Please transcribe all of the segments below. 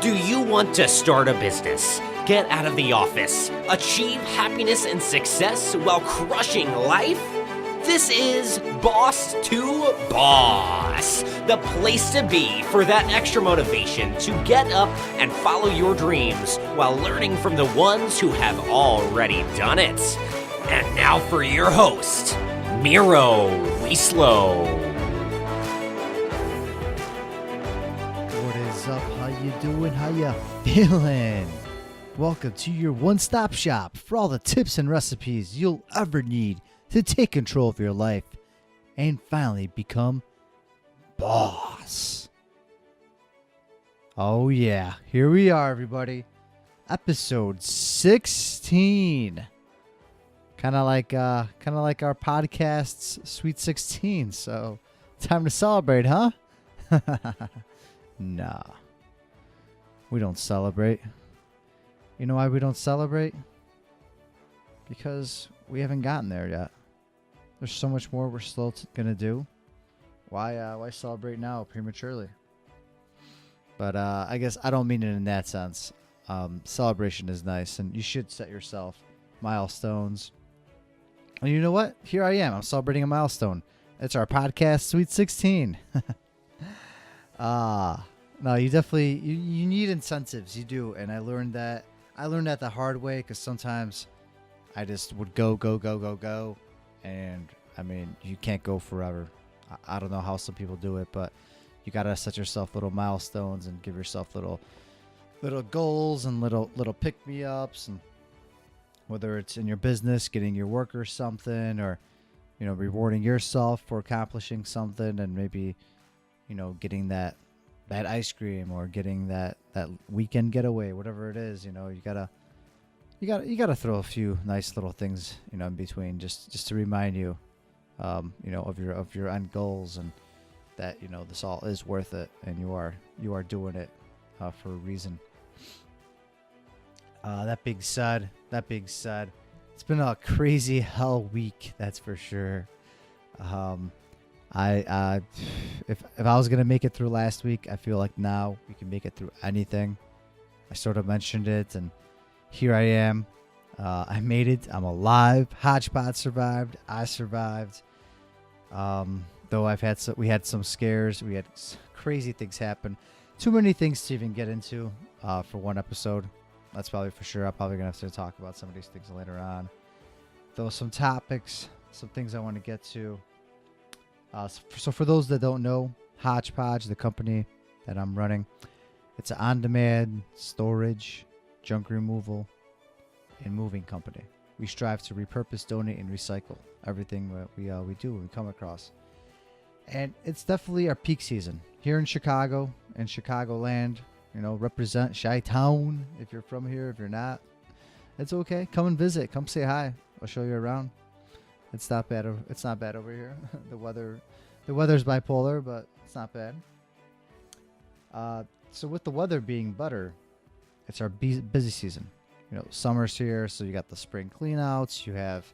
Do you want to start a business, get out of the office, achieve happiness and success while crushing life? This is Boss to Boss, the place to be for that extra motivation to get up and follow your dreams while learning from the ones who have already done it. And now for your host, Miro Wieslow. What is up? How you doing? How you feeling? Welcome to your one-stop shop for all the tips and recipes you'll ever need to take control of your life and finally become boss. Oh yeah, here we are, everybody. Episode 16. Kind of like our podcast's Sweet 16. So, time to celebrate, huh? Nah. We don't celebrate. You know why we don't celebrate? Because we haven't gotten there yet. There's so much more we're still gonna do. Why celebrate now prematurely? But I guess I don't mean it in that sense. Celebration is nice, and you should set yourself milestones. And you know what? Here I am. I'm celebrating a milestone. It's our podcast, Sweet 16. No, you definitely you need incentives. You do, and I learned that the hard way because sometimes I just would go, and I mean you can't go forever. I don't know how some people do it, but you gotta set yourself little milestones and give yourself little goals and little pick me ups, and whether it's in your business, getting your workers something, or rewarding yourself for accomplishing something, and maybe getting that ice cream or getting that weekend getaway, whatever it is. You gotta throw a few nice little things in between just to remind you of your end goals, and that this all is worth it, and you are doing it for a reason. That being said, it's been a crazy hell week, that's for sure. If I was gonna make it through last week, I feel like now we can make it through anything. I sort of mentioned it, and here I am. I made it. I'm alive. Hodgepodge survived. I survived. Though we had some scares. We had crazy things happen. Too many things to even get into for one episode. That's probably for sure. I'm probably gonna have to talk about some of these things later on. Though some topics, some things I want to get to. So for those that don't know, Hodgepodge, the company that I'm running, it's an on-demand storage, junk removal, and moving company. We strive to repurpose, donate, and recycle everything that we do and we come across. And it's definitely our peak season here in Chicago and Chicagoland. Represent Chi-Town. If you're from here, if you're not, it's okay. Come and visit. Come say hi. I'll show you around. It's not bad. It's not bad over here. The weather's bipolar, but it's not bad. So with the weather being better, it's our busy season. Summer's here, so you got the spring cleanouts. You have,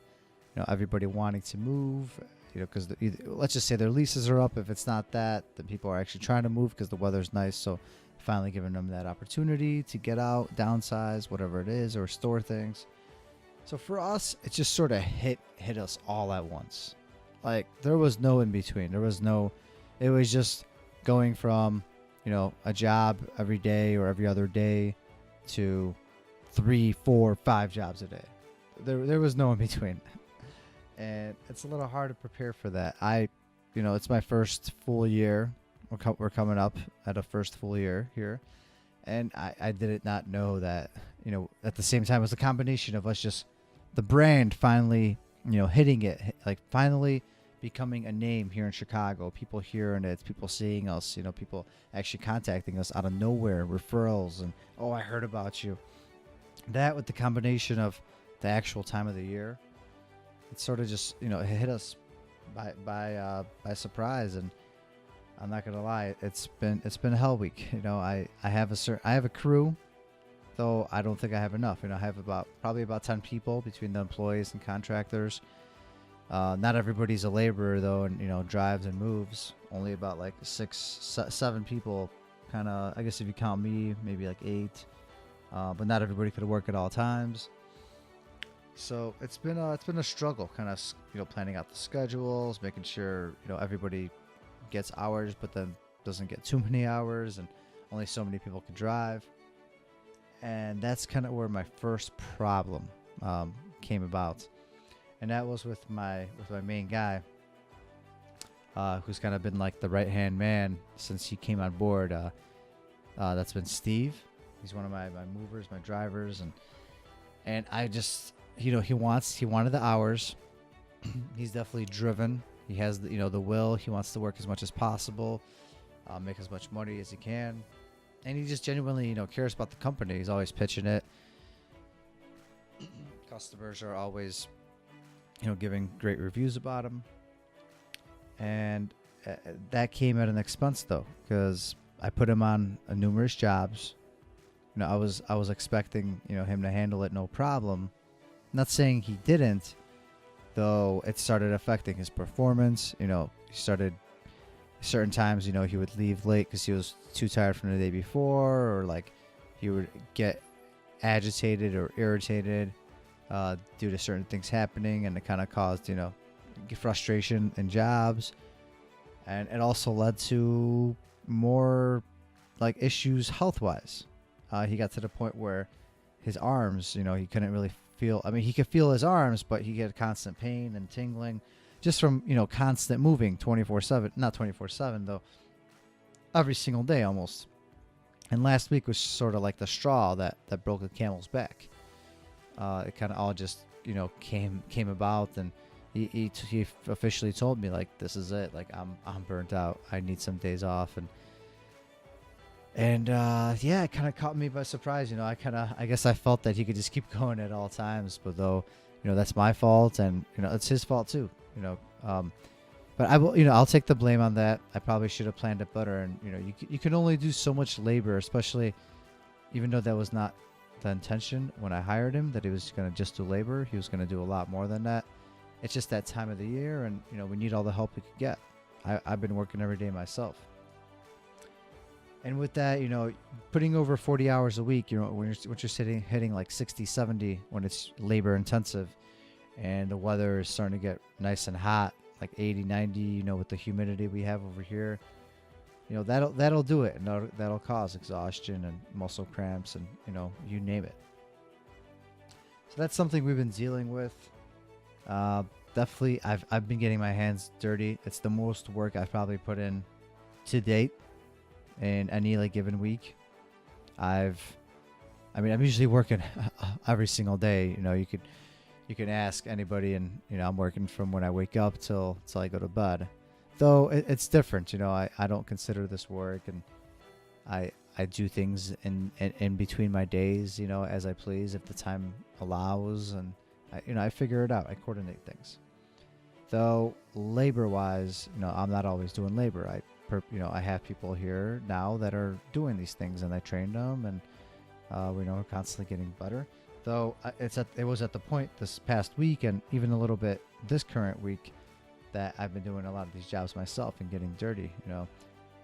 everybody wanting to move. Because let's just say their leases are up. If it's not that, then people are actually trying to move because the weather's nice. So finally giving them that opportunity to get out, downsize, whatever it is, or store things. So for us, it just sort of hit us all at once. Like there was no in between. It was just going from, a job every day or every other day to 3, 4, 5 jobs a day. There was no in between. And it's a little hard to prepare for that. It's my first full year. We're coming up at a first full year here. And I did not know that, at the same time, it was a combination of us just the brand finally, hitting it, like finally becoming a name here in Chicago. People hearing it, people seeing us, people actually contacting us out of nowhere, referrals, and I heard about you. That with the combination of the actual time of the year, it sort of just it hit us by surprise. And I'm not gonna lie, it's been a hell week. I have a crew. Though I don't think I have enough. I have probably about 10 people between the employees and contractors. Not everybody's a laborer though, and drives and moves. Only about like 6, 7 people kind of. I guess if you count me, maybe like 8. But not everybody could work at all times. So it's been a struggle, kind of planning out the schedules, making sure everybody gets hours, but then doesn't get too many hours, and only so many people can drive. And that's kind of where my first problem came about, and that was with my main guy, who's kind of been like the right hand man since he came on board. That's been Steve. He's one of my movers, my drivers, and I just he wanted the hours. He's definitely driven. He has the will. He wants to work as much as possible, make as much money as he can, and he just genuinely cares about the company. He's always pitching it. Customers are always giving great reviews about him, and that came at an expense though, because I put him on numerous jobs. I was expecting him to handle it no problem. Not saying he didn't, though. It started affecting his performance. He started certain times. He would leave late because he was too tired from the day before, or like he would get agitated or irritated due to certain things happening, and it kind of caused frustration in jobs, and it also led to more like issues health-wise. He got to the point where his arms, he couldn't really feel. I mean, he could feel his arms, but he had constant pain and tingling just from, constant moving 24/7. Not 24/7, though. Every single day almost. And last week was sort of like the straw that broke the camel's back. It kind of all just, came about, and he officially told me, like, this is it. Like, I'm burnt out. I need some days off. And yeah, it kind of caught me by surprise. I guess I felt that he could just keep going at all times, but though, that's my fault, and it's his fault too. But I will, I'll take the blame on that. I probably should have planned it better. And you can only do so much labor, especially, even though that was not the intention when I hired him, that he was going to just do labor. He was going to do a lot more than that. It's just that time of the year, and we need all the help we could get. I've been working every day myself. And with that, putting over 40 hours a week, when you're hitting like 60, 70, when it's labor intensive, and the weather is starting to get nice and hot, like 80, 90, with the humidity we have over here, that'll do it, and that'll cause exhaustion and muscle cramps, and you name it. So that's something we've been dealing with. Definitely, I've been getting my hands dirty. It's the most work I've probably put in to date in any like given week. I'm usually working every single day. You can ask anybody, and I'm working from when I wake up till I go to bed. Though it's different. I don't consider this work, and I do things in between my days, as I please, if the time allows, and I figure it out. I coordinate things. Though labor wise, I'm not always doing labor. I have people here now that are doing these things, and I trained them, and we're constantly getting better. Though it was at the point this past week, and even a little bit this current week, that I've been doing a lot of these jobs myself and getting dirty.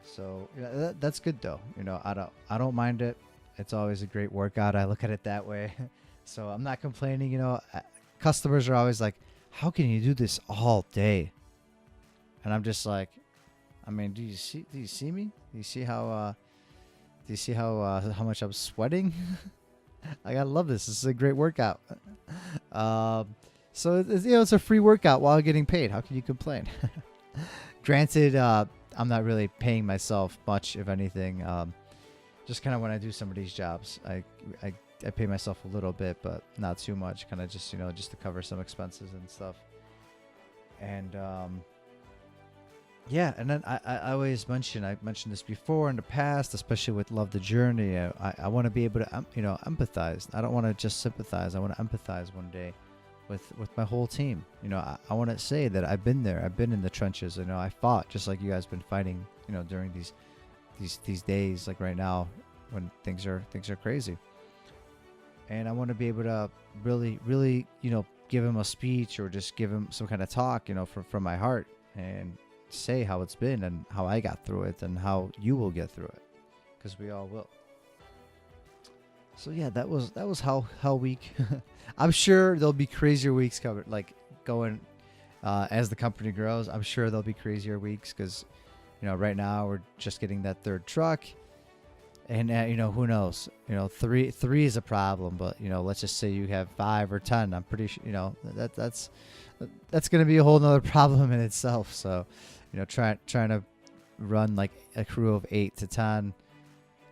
So that's good though. I don't mind it. It's always a great workout. I look at it that way. So I'm not complaining. Customers are always like, "How can you do this all day?" And I'm just like, do you see me? Do you see how much I'm sweating? I love this. This is a great workout. So it's a free workout while getting paid. How can you complain? Granted, I'm not really paying myself much, if anything. Just kind of when I do some of these jobs, I pay myself a little bit, but not too much. Kind of just just to cover some expenses and stuff. And yeah, and then I always mentioned this before in the past, especially with Love the Journey. I want to be able to empathize. I don't want to just sympathize. I want to empathize one day with my whole team. I want to say that I've been there. I've been in the trenches. I fought just like you guys been fighting. During these days, like right now, when things are crazy. And I want to be able to really give him a speech, or just give him some kind of talk, from my heart, and say how it's been and how I got through it and how you will get through it. because we all will. So yeah, that was hell week. I'm sure there'll be crazier weeks covered, like going as the company grows. I'm sure there'll be crazier weeks because right now we're just getting that third truck, and who knows? Three is a problem, but let's just say you have 5 or 10. I'm pretty sure that's going to be a whole nother problem in itself. So trying to run like a crew of 8 to 10.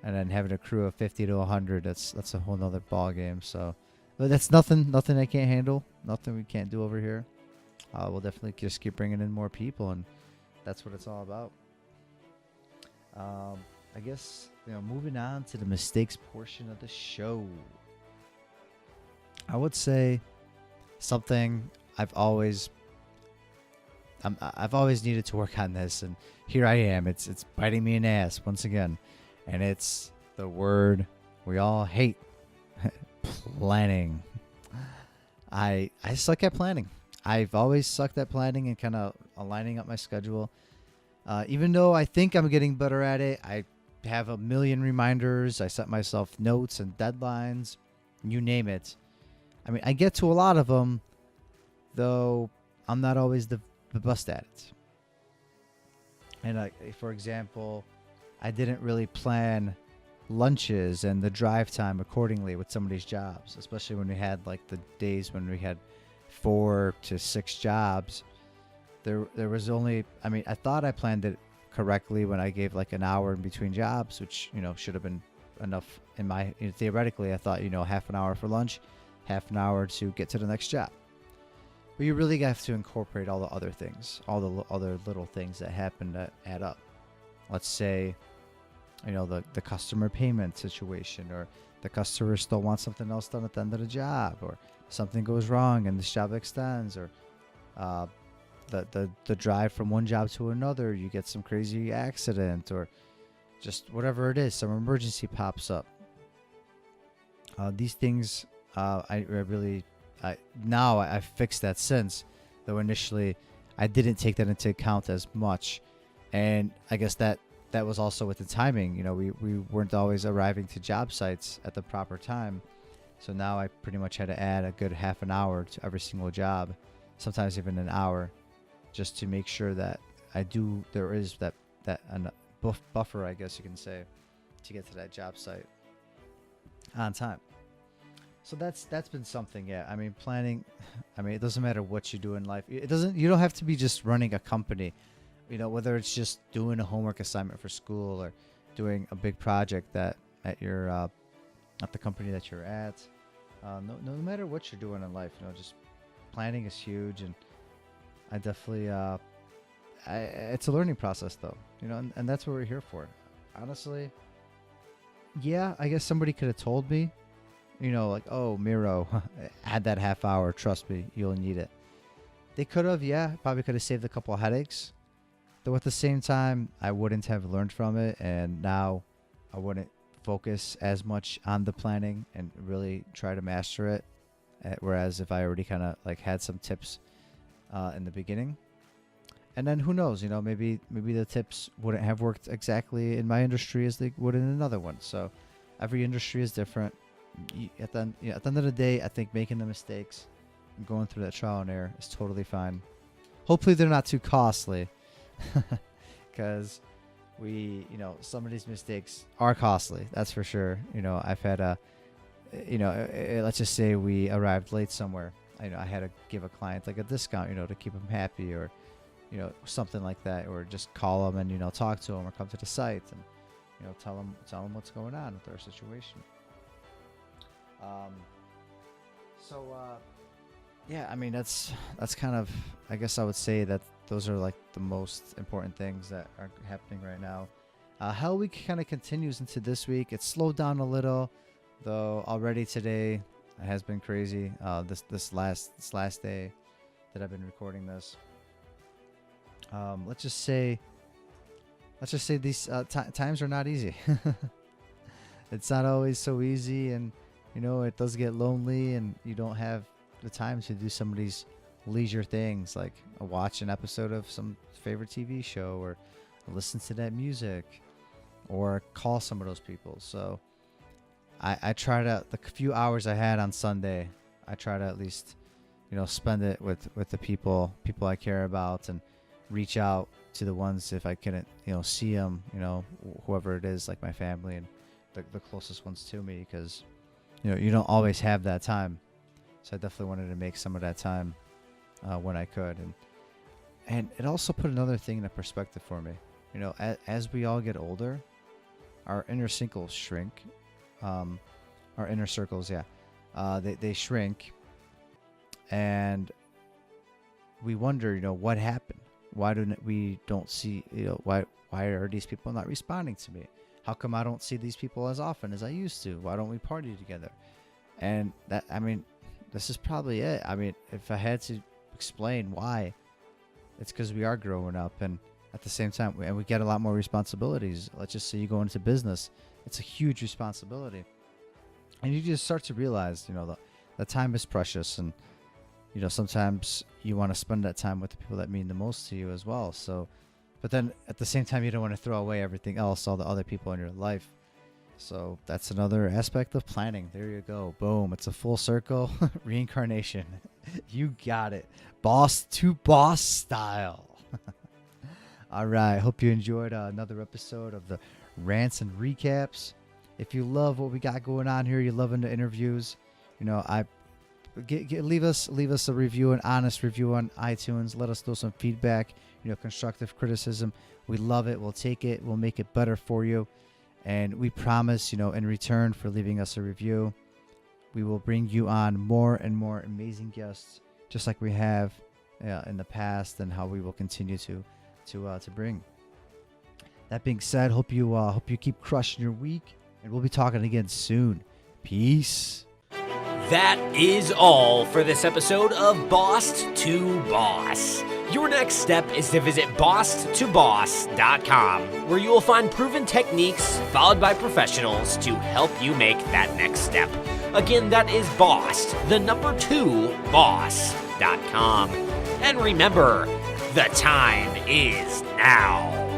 And then having a crew of 50 to 100, that's a whole nother ball game. So that's nothing I can't handle. Nothing we can't do over here. We'll definitely just keep bringing in more people, and that's what it's all about. I guess moving on to the mistakes portion of the show. I would say something I've always needed to work on this, and here I am. It's biting me in the ass once again. And it's the word we all hate, planning. I suck at planning. I've always sucked at planning and kind of aligning up my schedule. Even though I think I'm getting better at it, I have a million reminders. I set myself notes and deadlines, you name it. I mean, I get to a lot of them, though I'm not always the best at it. And for example, I didn't really plan lunches and the drive time accordingly with some of these jobs, especially when we had like the days when we had 4 to 6 jobs. There was only, I thought I planned it correctly when I gave like an hour in between jobs, which, should have been enough in my, theoretically, I thought, half an hour for lunch, half an hour to get to the next job. But you really have to incorporate all the other things, all the other little things that happen that add up. Let's say, the customer payment situation, or the customer still wants something else done at the end of the job, or something goes wrong and this job extends, or the drive from one job to another, you get some crazy accident, or just whatever it is, some emergency pops up. These things, I've fixed that since, though initially I didn't take that into account as much, and I guess that was also with the timing. We weren't always arriving to job sites at the proper time. So now I pretty much had to add a good half an hour to every single job, sometimes even an hour, just to make sure that there is that buffer, I guess you can say, to get to that job site on time. So that's been something, yeah. Planning, it doesn't matter what you do in life. You don't have to be just running a company. Whether it's just doing a homework assignment for school, or doing a big project that at your at the company that you're at. No matter what you're doing in life, just planning is huge, and I definitely it's a learning process though, and that's what we're here for. Honestly, yeah, I guess somebody could have told me, like, oh, Miro, add that half hour. Trust me, you'll need it. They could have, yeah, probably could have saved a couple of headaches. Though at the same time, I wouldn't have learned from it, and now I wouldn't focus as much on the planning and really try to master it. Whereas if I already kind of like had some tips in the beginning, and then who knows, maybe the tips wouldn't have worked exactly in my industry as they would in another one. So every industry is different. At the end of the day, I think making the mistakes and going through that trial and error is totally fine. Hopefully they're not too costly. Because some of these mistakes are costly, that's for sure. I've had let's just say we arrived late somewhere. I had to give a client like a discount, to keep them happy, or something like that, or just call them and talk to them, or come to the site and tell them what's going on with their situation. Yeah, that's kind of, I guess I would say that those are like the most important things that are happening right now. Hell Week kind of continues into this week. It's slowed down a little, though. Already today it has been crazy. This last day that I've been recording this. Let's just say these times are not easy. It's not always so easy, and it does get lonely, and you don't have the time to do some of these leisure things, like watch an episode of some favorite TV show, or listen to that music, or call some of those people. So I try to, the few hours I had on Sunday, I try to at least, spend it with the people I care about, and reach out to the ones if I couldn't, see them, whoever it is, like my family and the closest ones to me, because, you don't always have that time. So I definitely wanted to make some of that time when I could. And it also put another thing into perspective for me. As we all get older, our inner circles shrink. Our inner circles, they shrink. And we wonder, what happened? Why don't see, why are these people not responding to me? How come I don't see these people as often as I used to? Why don't we party together? And this is probably it. If I had to explain why, it's because we are growing up, and at the same time, we get a lot more responsibilities. Let's just say you go into business, it's a huge responsibility, and you just start to realize, the time is precious, and sometimes you want to spend that time with the people that mean the most to you as well. So, but then at the same time, you don't want to throw away everything else, all the other people in your life. So that's another aspect of planning. There you go. Boom. It's a full circle reincarnation. You got it. Boss to boss style. All right. Hope you enjoyed another episode of the Rants and Recaps. If you love what we got going on here, you're loving the interviews, leave us a review, an honest review on iTunes. Let us know some feedback, constructive criticism. We love it. We'll take it. We'll make it better for you. And we promise, in return for leaving us a review, we will bring you on more and more amazing guests, just like we have in the past, and how we will continue to bring. That being said, hope you keep crushing your week, and we'll be talking again soon. Peace. That is all for this episode of Boss to Boss. Your next step is to visit bosstoboss.com, where you will find proven techniques followed by professionals to help you make that next step. Again, that is boss2boss.com. And remember, the time is now.